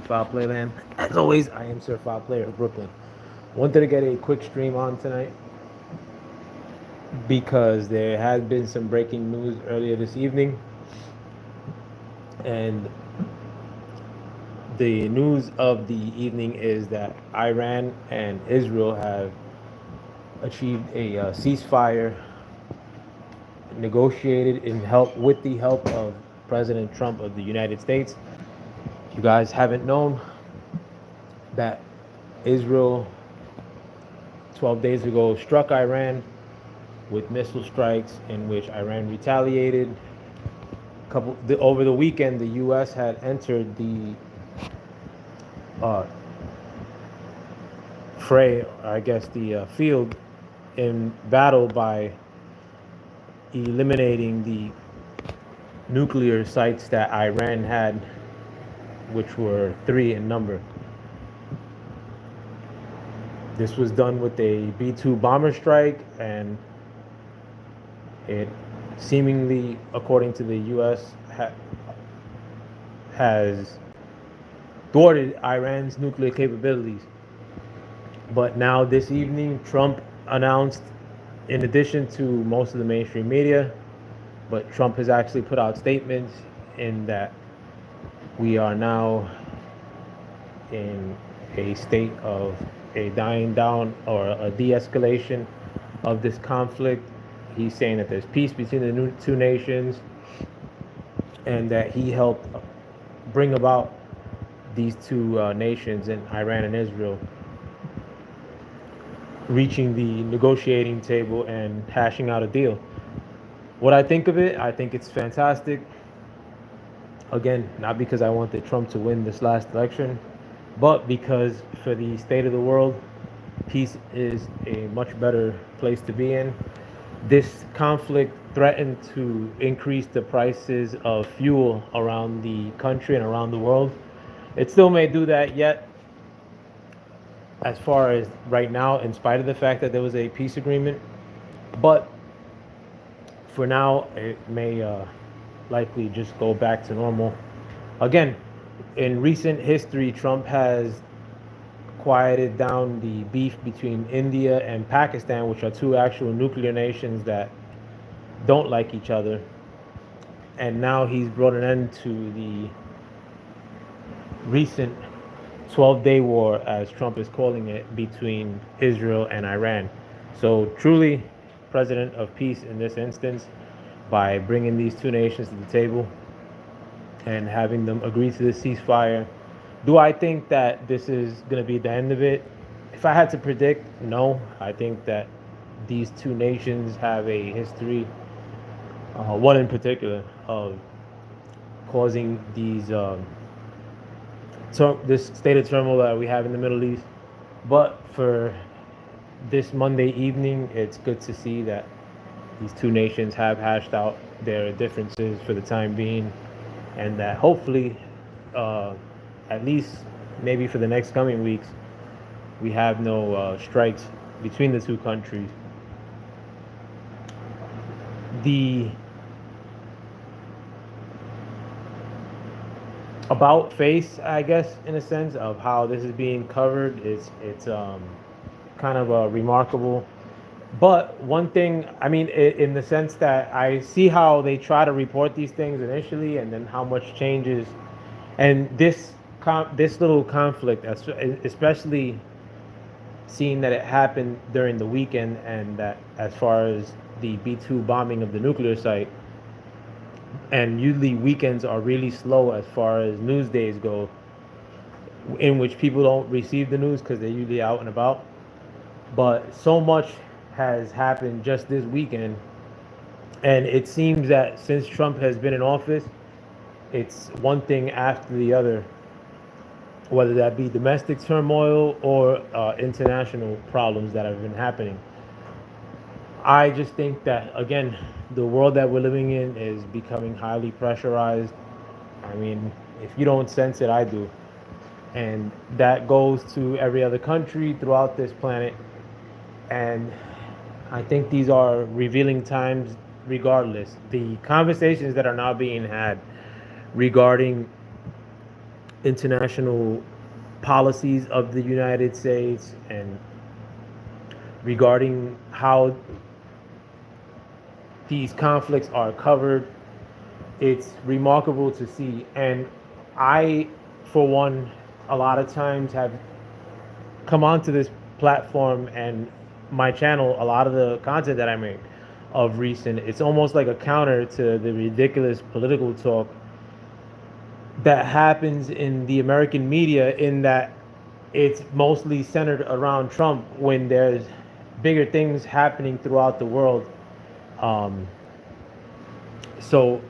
another Foul Play Land. As always, I am Sir Foul Player of Brooklyn. Wanted to get a quick stream on tonight because there has been some breaking news earlier this evening, and the news of the evening is that Iran and Israel have achieved a ceasefire negotiated with the help of President Trump of the United States. If you guys haven't known, that Israel 12 days ago struck Iran with missile strikes in which Iran retaliated. Over the weekend, the U.S. had entered the uh, fray, I guess the field, in battle by eliminating the nuclear sites that Iran had, which were 3 in number. This was done with a B-2 bomber strike, and it seemingly, according to the U.S., has thwarted Iran's nuclear capabilities. But now this evening, Trump announced, in addition to most of the mainstream media, but Trump has actually put out statements in that we are now in a state of a dying down or a de-escalation of this conflict. He's saying that there's peace between the two nations and that he helped bring about these two nations, in Iran and Israel, reaching the negotiating table and hashing out a deal. What I think of it, I think it's fantastic. Again, not because I wanted Trump to win this last election, but because for the state of the world, peace is a much better place to be in. This conflict threatened to increase the prices of fuel around the country and around the world. It still may do that yet, as far as right now, in spite of the fact that there was a peace agreement. But for now, it may likely just go back to normal. Again, in recent history, Trump has quieted down the beef between India and Pakistan, which are two actual nuclear nations that don't like each other. And now he's brought an end to the recent 12-day war, as Trump is calling it, between Israel and Iran. So truly, president of peace in this instance, by bringing these two nations to the table and having them agree to this ceasefire. Do I think that this is going to be the end of it? If I had to predict, no. I think that these two nations have a history, one in particular, of causing this state of turmoil that we have in the Middle East. But for this Monday evening, it's good to see that these two nations have hashed out their differences for the time being, and that hopefully, at least maybe for the next coming weeks, we have no strikes between the two countries. The about face, I guess, in a sense, of how this is being covered, it's kind of remarkable. But one thing, I mean, in the sense that I see how they try to report these things initially, and then how much changes, and this little conflict, especially seeing that it happened during the weekend, and that as far as the B-2 bombing of the nuclear site, and usually weekends are really slow as far as news days go, in which people don't receive the news because they're usually out and about. But so much has happened just this weekend, and it seems that since Trump has been in office, it's one thing after the other, whether that be domestic turmoil or international problems that have been happening. I just think that, again, the world that we're living in is becoming highly pressurized. I mean, if you don't sense it, I do. And that goes to every other country throughout this planet. And I think these are revealing times regardless. The conversations that are now being had regarding international policies of the United States and regarding how these conflicts are covered. It's remarkable to see. And I, for one, a lot of times have come onto this platform and my channel, a lot of the content that I make of recent, it's almost like a counter to the ridiculous political talk that happens in the American media, in that it's mostly centered around Trump when there's bigger things happening throughout the world. Um, so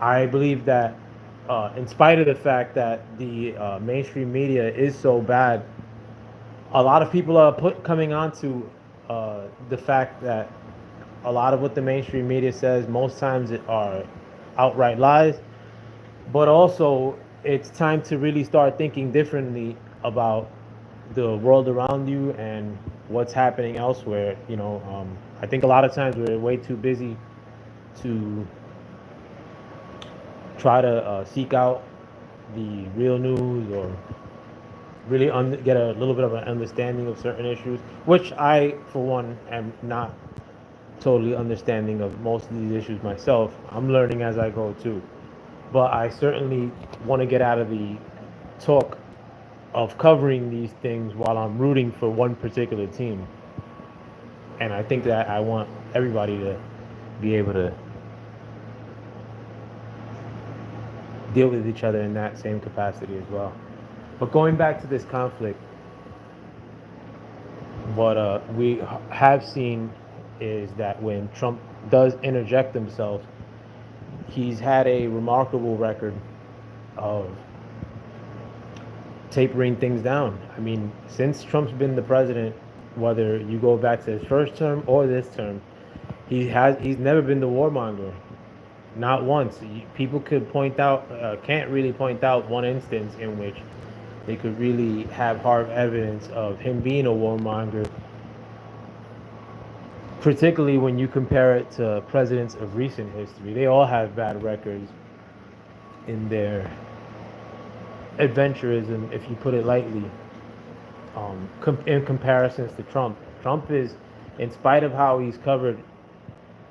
I believe that, in spite of the fact that the mainstream media is so bad, a lot of people are coming onto the fact that a lot of what the mainstream media says most times it are outright lies, but also it's time to really start thinking differently about the world around you and what's happening elsewhere. I think a lot of times we're way too busy to try to seek out the real news or really get a little bit of an understanding of certain issues, which I, for one, am not totally understanding of most of these issues myself. I'm learning as I go too. But I certainly want to get out of the talk of covering these things while I'm rooting for one particular team. And I think that I want everybody to be able to deal with each other in that same capacity as well. But going back to this conflict, what we have seen is that when Trump does interject himself, he's had a remarkable record of tapering things down. I mean, since Trump's been the president, whether you go back to his first term or this term, he's never been the warmonger, not once. People could point out, can't really point out one instance in which they could really have hard evidence of him being a warmonger, particularly when you compare it to presidents of recent history. They all have bad records in their adventurism, if you put it lightly, in comparisons to Trump. Trump is, in spite of how he's covered,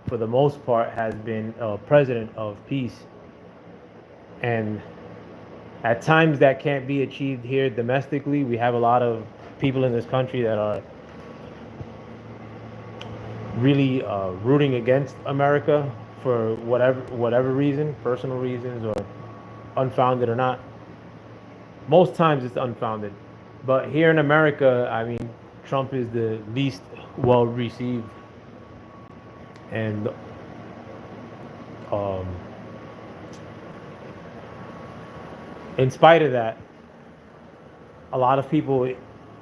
for the most part, has been a president of peace. And at times that can't be achieved here domestically. We have a lot of people in this country that are really rooting against America for whatever reason, personal reasons or unfounded or not. Most times it's unfounded. But here in America, I mean, Trump is the least well received. And in spite of that, a lot of people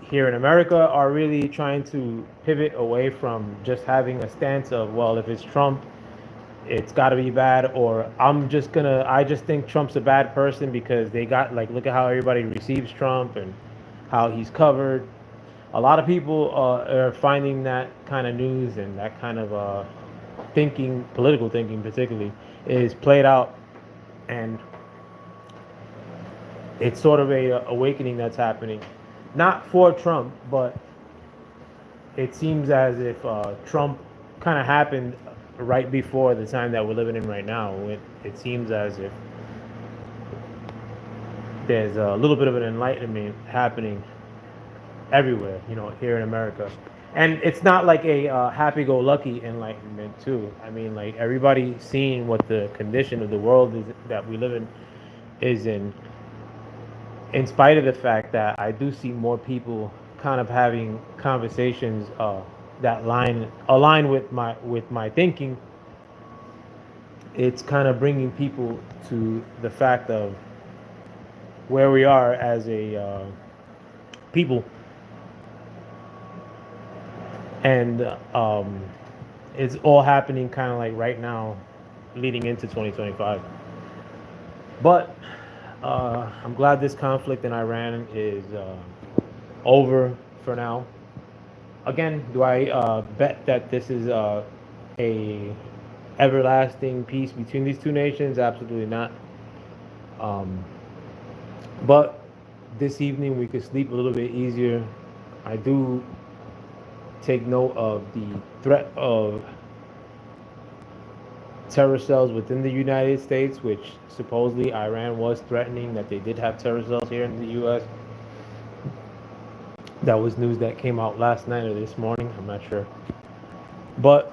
here in America are really trying to pivot away from just having a stance of, well, if it's Trump, it's got to be bad, or I just think Trump's a bad person because they got, like, look at how everybody receives Trump and how he's covered. A lot of people are finding that kind of news and that kind of thinking, political thinking particularly, is played out, and it's sort of a awakening that's happening, not for Trump, but it seems as if Trump kind of happened right before the time that we're living in right now. It seems as if there's a little bit of an enlightenment happening everywhere, here in America. And it's not like a happy-go-lucky enlightenment, too. I mean, like, everybody seeing what the condition of the world is that we live in is in spite of the fact that I do see more people kind of having conversations that align with my thinking. It's kind of bringing people to the fact of where we are as a people, and it's all happening kind of like right now, leading into 2025. But I'm glad this conflict in Iran is over for now. Again, do I bet that this is a everlasting peace between these two nations? Absolutely not. But this evening we could sleep a little bit easier. I do take note of the threat of terror cells within the United States, which supposedly Iran was threatening that they did have terror cells here in the U.S. That was news that came out last night or this morning. I'm not sure. But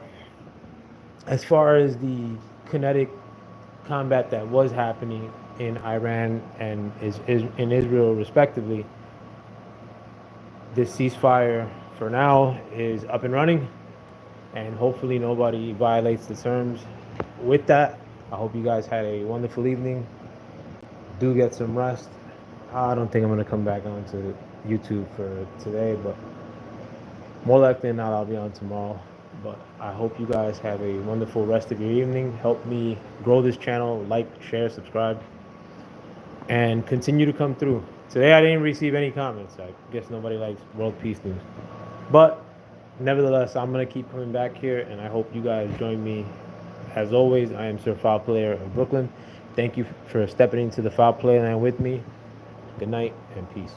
as far as the kinetic combat that was happening in Iran and is in Israel, respectively, this ceasefire for now is up and running, and hopefully nobody violates the terms. With that, I hope you guys had a wonderful evening. Do get some rest. I don't think I'm gonna come back onto YouTube for today, but more likely than not, I'll be on tomorrow. But I hope you guys have a wonderful rest of your evening. Help me grow this channel. Like, share, subscribe, and continue to come through. Today I didn't receive any comments. I guess nobody likes world peace news. But nevertheless, I'm going to keep coming back here, and I hope you guys join me. As always, I am Sir Foul Player of Brooklyn. Thank you for stepping into the Foul Play line with me. Good night and peace.